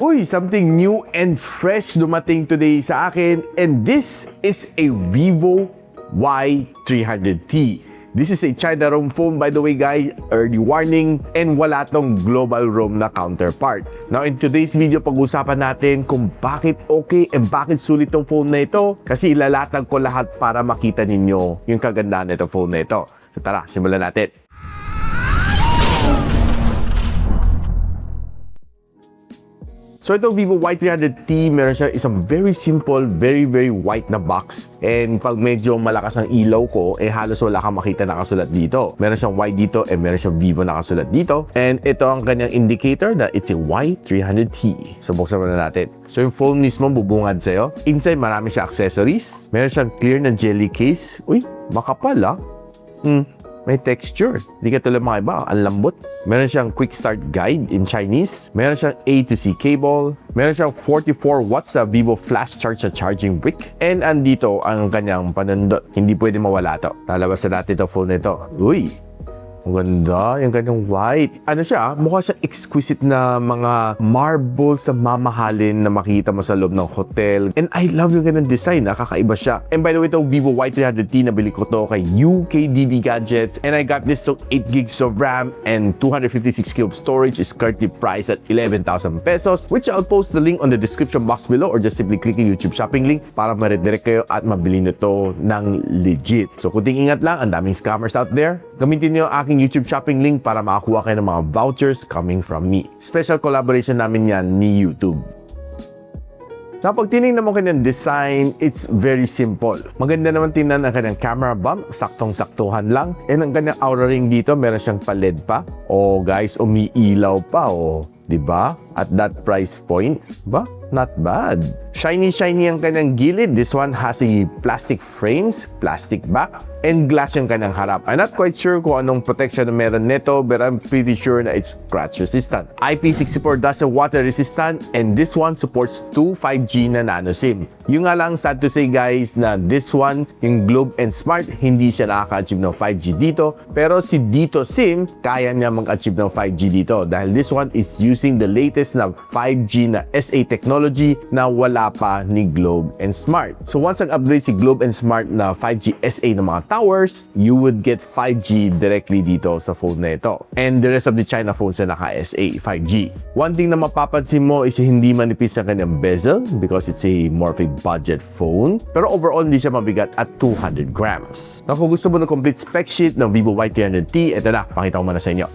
Uy, something new and fresh dumating today sa akin, and this is a Vivo y300T. This is a China ROM phone, by the way guys, early warning, and wala tong global ROM na counterpart. Now in today's video, pag-usapan natin kung bakit okay and bakit sulit tong phone na ito, kasi ilalatag ko lahat para makita ninyo yung kagandahan nitong phone na ito. So tara, simulan natin. So itong Vivo y300T, meron siya isang very simple, very white na box. And pag medyo malakas ang ilaw ko, halos wala kang makita nakasulat dito. Meron siyang Y dito and meron siyang Vivo nakasulat dito. And ito ang kanyang indicator na it's a y300T. So buksan mo na natin. So yung phone mismo bubungad sa'yo. Inside marami siya accessories. Meron siyang clear na jelly case. Uy, makapal ah. May texture. Di ka tulad mga iba. Ang lambot. Meron siyang quick start guide in Chinese. Meron siyang A to C cable. Meron siyang 44 watts sa Vivo flash charge sa charging brick. And andito ang kanyang panundot. Hindi pwede mawala to. Lalabasan natin itong phone nito. Uy! Ang ganda, yung kanyang white. Ano siya? Mukha siya exquisite na mga marbles sa mamahalin na makikita mo sa loob ng hotel. And I love yung kanyang design. Nakakaiba siya. And by the way, itong Vivo y300T, nabili ko to kay UKDB Gadgets. And I got this to 8 gigs of RAM and 256 GB of storage is currently priced at 11,000 pesos, which I'll post the link on the description box below or just simply click yung YouTube shopping link para ma-redirect kayo at mabili nito ng legit. So kunting ingat lang, ang daming scammers out there. Gamitin niyo aking YouTube shopping link para makakuha kayo ng mga vouchers coming from me. Special collaboration namin yan ni YouTube. Now, pag tinignan mo kanyang design, it's very simple. Maganda naman tingnan ang kanyang camera bump, saktong-saktuhan lang. And ang kanyang aura ring dito, meron siyang pa-LED pa. Oh guys, umiilaw pa oh. Diba? At that price point, ba? Not bad. Shiny ang kanyang gilid. This one has a plastic frames, plastic back, and glass yung kanyang harap. I'm not quite sure kung anong protection na meron nito, but I'm pretty sure na it's scratch resistant. IP64 dust and water resistant, and this one supports 2 5G na nano SIM. Yung nga lang sad to say guys na this one, yung Globe and Smart, hindi siya nakaka-achieve ng 5G dito, pero si Dito SIM, kaya niya mag-achieve ng 5G dito dahil this one is using the latest na 5G na SA technology na wala pa ni Globe and Smart. So once nag-upgrade si Globe and Smart na 5G SA ng mga towers, you would get 5G directly dito sa phone na ito. And the rest of the China phones na naka-SA 5G. One thing na mapapansin mo is hindi manipis ang kanyang bezel because it's a more of a budget phone. Pero overall, hindi siya mabigat at 200 grams. Now, kung gusto mo ng complete spec sheet ng Vivo y300T, ito na, pakita ko muna sa inyo.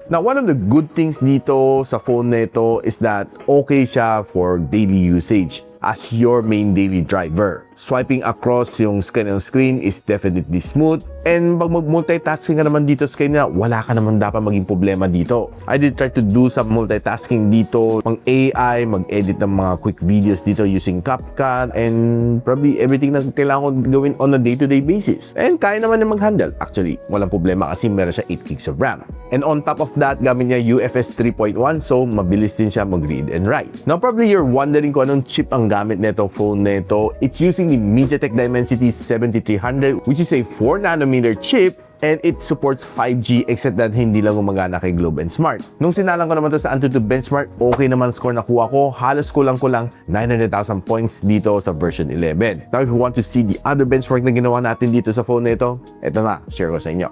Now, one of the good things dito sa phone na ito is that okay siya for daily usage as your main daily driver. Swiping across yung screen is definitely smooth. And pag mag-multitasking ka naman dito sa kanya, wala ka naman dapat maging problema dito. I did try to do some multitasking dito, pang AI, mag-edit ng mga quick videos dito using CapCut, and probably everything na kailangan ko gawin on a day-to-day basis. And kaya naman na mag-handle. Actually, walang problema kasi meron siya 8 gigs of RAM. And on top of that, gamit niya UFS 3.1, so mabilis din siya mag-read and write. Now, probably you're wondering kung anong chip ang gamit nito phone nito. It's using the MediaTek Dimensity 7300, which is a 4nm chip, and it supports 5G except that hindi lang gumagana kay Globe and Smart. Nung sinalang ko naman to sa Antutu benchmark, okay naman score na kuha ko. Halos kulang 900,000 points dito sa version 11. Now, if you want to see the other benchmark na ginawa natin dito sa phone na ito na, share ko sa inyo.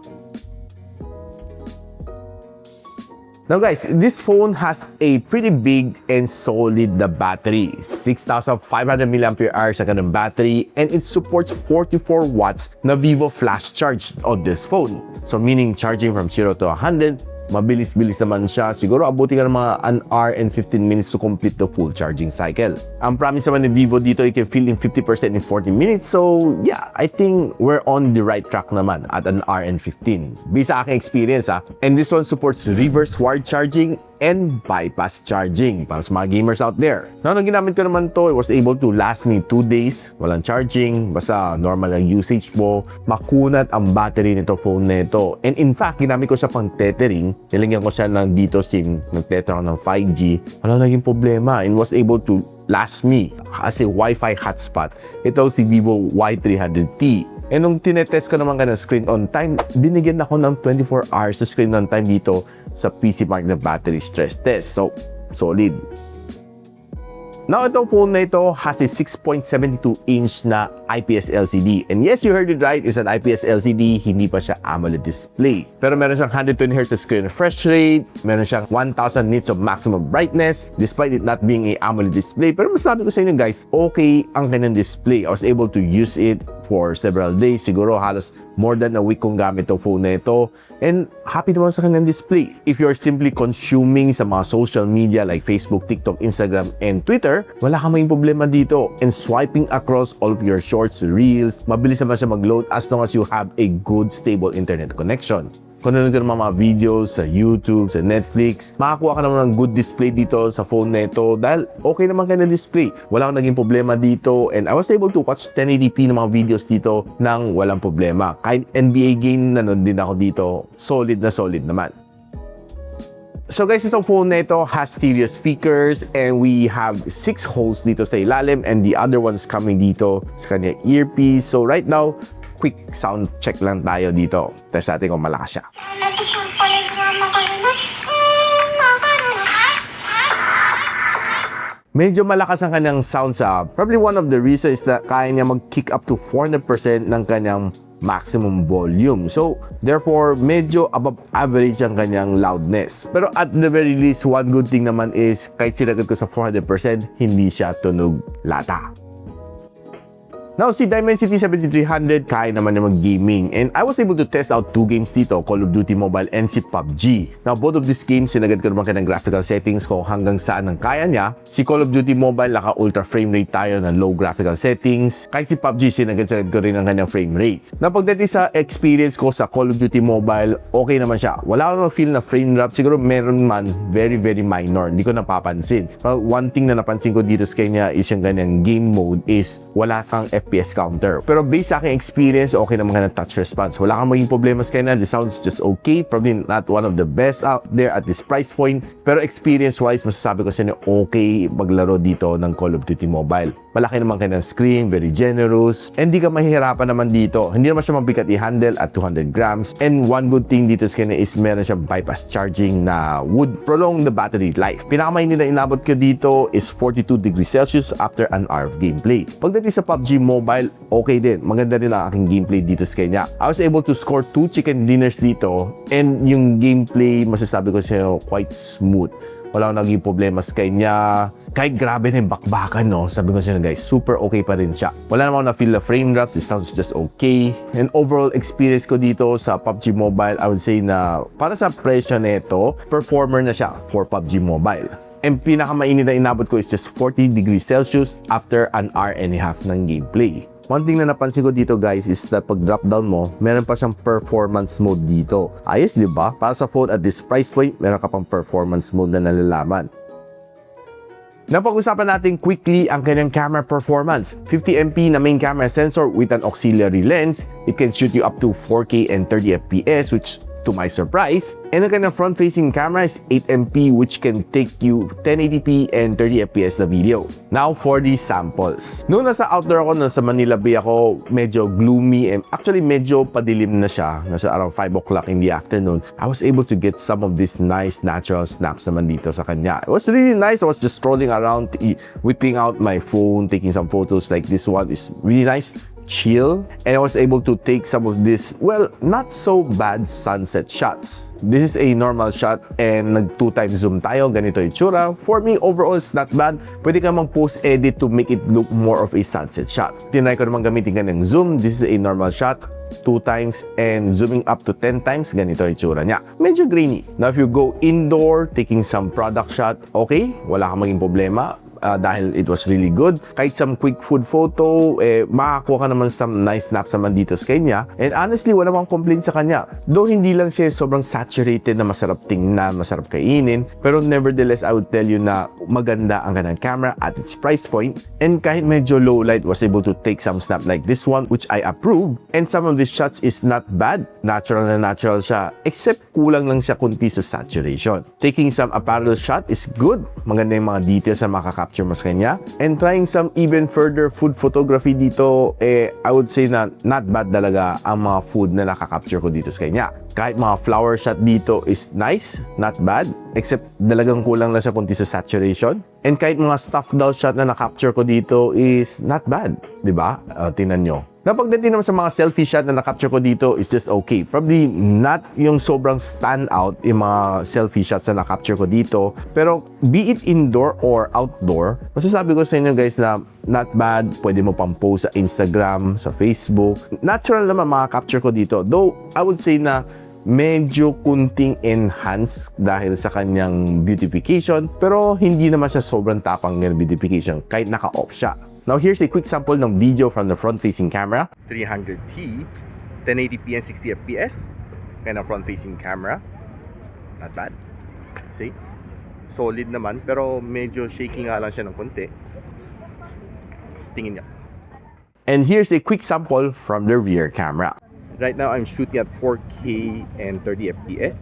Now guys, this phone has a pretty big and solid na battery. 6,500 mAh sa kanyang battery, and it supports 44 watts na Vivo flash charge on this phone. So meaning charging from 0 to 100, mabilis-bilis naman siya. Siguro abuti ka ng mga 1 hour and 15 minutes to complete the full charging cycle. Ang promise naman ni Vivo dito, you can fill in 50% in 40 minutes. So yeah, I think we're on the right track naman at 1 hour and 15. Based sa aking experience And this one supports reverse wired charging and bypass charging para sa mga gamers out there. Now, nung ginamit ko naman to, it was able to last me 2 days. Walang charging, basta normal ang usage mo. Makunat ang battery nito phone na ito. And in fact, ginamit ko siya pang tethering. Nilagyan ko siya ng dito SIM, nag-tether ng 5G. Wala naging problema and was able to last me as a Wi-Fi hotspot. Ito si Vivo y300T. And nung tinetest ko naman kanyang screen on time, binigyan ako ng 24 hours sa screen on time dito sa PC Mark na battery stress test. So, solid. Now, itong phone na ito has a 6.72-inch na IPS LCD. And yes, you heard it right, it's an IPS LCD, hindi pa siya AMOLED display. Pero meron siyang 120Hz screen refresh rate, meron siyang 1000 nits of maximum brightness, despite it not being a AMOLED display. Pero masabi ko sa inyo guys, okay ang kanyang display. I was able to use it for several days, siguro halos more than a week kong gamit itong phone na ito. And happy naman sa kanyang display. If you're simply consuming sa mga social media like Facebook, TikTok, Instagram, and Twitter, wala kang maging problema dito. And swiping across all of your shorts, reels, mabilis naman siya mag-load as long as you have a good, stable internet connection. Kung nanonood ka ng mga videos sa YouTube, sa Netflix, makakuha ka naman ng good display dito sa phone na ito dahil okay naman ka na display. Wala akong naging problema dito and I was able to watch 1080p ng mga videos dito nang walang problema. Kahit NBA game nanonood din ako dito, solid na solid naman. So guys, itong phone na ito has stereo speakers and we have 6 holes dito sa ilalim and the other one's coming dito sa kanya earpiece. So right now, quick sound check lang tayo dito. Test natin kung malakas siya. Medyo malakas ang kanyang sound sa. Probably one of the reasons is that kaya niya mag-kick up to 400% ng kanyang maximum volume. So, therefore, medyo above average ang kanyang loudness. Pero at the very least, one good thing naman is kahit sinagot ko sa 400%, hindi siya tunog lata. Now, si Dimensity 7300 kaya naman niya mag-gaming and I was able to test out 2 games dito, Call of Duty Mobile and si PUBG. Now, both of these games, sinagad ko naman kanyang graphical settings kung hanggang saan ang kaya niya. Si Call of Duty Mobile, naka-ultra frame rate tayo ng low graphical settings. Kahit si PUBG, sinagad ko rin ang kanyang frame rates. Now, pagdating sa experience ko sa Call of Duty Mobile, okay naman siya. Wala akong feel na frame drop. Siguro meron man, very, very minor. Hindi ko napapansin. But one thing na napansin ko dito sa kanya is yung kanyang game mode is wala kang FPS counter. Pero based sa aking experience, okay naman ka ng touch response. Wala kang maging problema sa kanya. The sound is just okay. Probably not one of the best out there at this price point. Pero experience-wise, masasabi ko sa inyo, okay maglaro dito ng Call of Duty Mobile. Malaki naman kanyang screen, very generous. And di ka mahihirapan naman dito. Hindi naman siya mabigat i-handle at 200 grams. And one good thing dito sa kanya is meron siyang bypass charging na would prolong the battery life. Pinakamainit na inabot ko dito is 42 degrees Celsius after an hour of gameplay. Pagdating sa PUBG Mobile, okay din. Maganda rin ang aking gameplay dito sa kanya. I was able to score 2 chicken dinners dito and yung gameplay, masasabi ko sa inyo, quite smooth. Wala akong naging problema sa kanya. Kahit grabe na yung bakbakan, no? Sabi ko sa inyo guys, super okay pa rin siya. Wala naman na feel the frame drops. The sound is just okay. And overall experience ko dito sa PUBG Mobile, I would say na para sa presyo nito, performer na siya for PUBG Mobile. And pinakamainit na inabot ko is just 40 degrees Celsius after an hour and a half ng gameplay. One thing na napansin ko dito guys is that pag drop down mo, meron pa siyang performance mode dito. Ayos, di ba? Para sa phone at this price point, meron ka pang performance mode na nalalaman. Napag-usapan natin quickly ang kanyang camera performance. 50MP na main camera sensor with an auxiliary lens. It can shoot you up to 4K and 30fps, which to my surprise. And ang kanyang front-facing camera is 8MP which can take you 1080p and 30fps na video. Now for the samples. Noong nasa outdoor ako, nasa Manila Bay ako, medyo gloomy and actually medyo padilim na siya. Nasa around 5 o'clock in the afternoon. I was able to get some of these nice natural snaps naman dito sa kanya. It was really nice. I was just strolling around, whipping out my phone, taking some photos like this one is really nice. Chill, and I was able to take some of this, well, not so bad sunset shots. This is a normal shot and nag 2x zoom tayo, ganito yung itsura. For me, overall, it's not bad. Pwede ka mang post-edit to make it look more of a sunset shot. Tinry ko naman gamitin ka ng zoom. This is a normal shot, 2x, and zooming up to 10x, ganito yung itsura niya. Medyo grainy. Now, if you go indoor, taking some product shot, okay, wala kang maging problema. Dahil it was really good. Kahit some quick food photo, makakuha ka naman some nice snaps naman dito sa kanya. And honestly, wala mang complaint sa kanya. Though hindi lang siya sobrang saturated na masarap tingnan, masarap kainin. Pero nevertheless, I would tell you na maganda ang kanyang camera at its price point. And kahit medyo low light, was able to take some snap like this one, which I approve. And some of these shots is not bad. Natural na natural siya. Except kulang lang siya kunti sa saturation. Taking some apparel shot is good. Maganda yung mga details na makakapture capture mo sa kanya. And trying some even further food photography dito, I would say na not bad talaga ang mga food na nakakapture ko dito sa kanya. Kahit mga flower shot dito is nice, not bad, except dalagang kulang lang sa kunti sa saturation. And kahit mga stuffed doll shot na nakapture ko dito is not bad, di ba? Tingnan nyo. Na pagdating naman sa mga selfie shot na nakapture ko dito is just okay. Probably not yung sobrang stand out yung mga selfie shots na nakapture ko dito. Pero be it indoor or outdoor, masasabi ko sa inyo guys na not bad. Pwede mo pang post sa Instagram, sa Facebook. Natural naman mga capture ko dito. Though, I would say na medyo kunting enhanced dahil sa kanyang beautification. Pero hindi naman siya sobrang tapang ng beautification kahit naka-off siya. Now, here's a quick sample ng video from the front-facing camera. 300T, 1080p and 60fps. Kind of front-facing camera. Not bad. See? Solid naman, pero medyo shaky nga lang siya ng konti. Tingin niya. And here's a quick sample from the rear camera. Right now, I'm shooting at 4K and 30fps.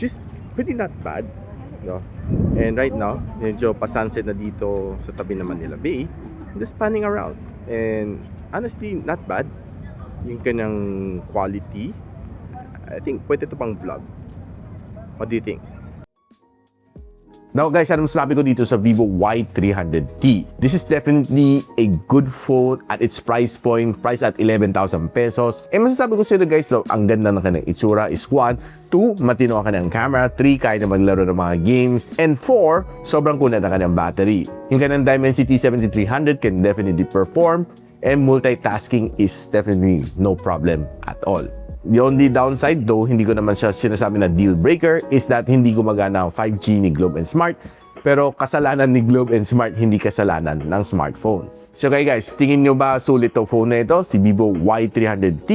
Just pretty not bad. No? And right now, medyo pa-sunset na dito sa tabi ng Manila Bay. Just panning around, and honestly not bad yung kanyang quality. I think pwede ito pang vlog. What do you think? Now guys, ano masasabi ko dito sa Vivo Y300T? This is definitely a good phone at its price point, price at 11,000 pesos. And masasabi ko sa inyo guys, ang ganda ng kanyang itsura is 1, 2, matino ang kanyang camera, 3, kaya na maglaro ng mga games, and 4, sobrang kunat ang kanyang battery. Yung kanyang Dimensity 7300 can definitely perform, and multitasking is definitely no problem at all. The only downside, though hindi ko naman siya sinasabi na deal breaker, is that hindi gumagana ang 5G ni Globe and Smart. Pero kasalanan ni Globe and Smart, hindi kasalanan ng smartphone. So okay guys, tingin nyo ba sulit itong phone na ito, si Vivo Y300T?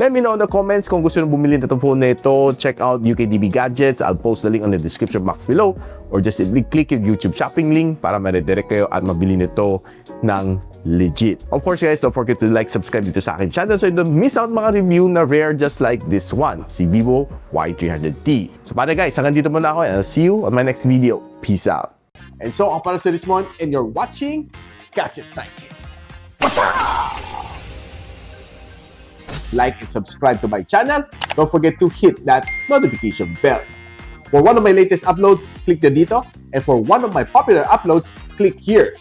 Let me know in the comments kung gusto nyo bumili na itong phone na ito. Check out UKDB Gadgets. I'll post the link on the description box below. Or just simply click yung YouTube shopping link para ma-redirect kayo at mabili nito ng legit. Of course guys, don't forget to like, subscribe dito sa akin channel so you don't miss out mga review na rare just like this one, si Vivo Y300T. So para guys, hanggang dito muna ako and I'll see you on my next video. Peace out. And so, ako para si Richmond and you're watching Gadget Sidekick. Like and subscribe to my channel. Don't forget to hit that notification bell. For one of my latest uploads, click dito. And for one of my popular uploads, click here.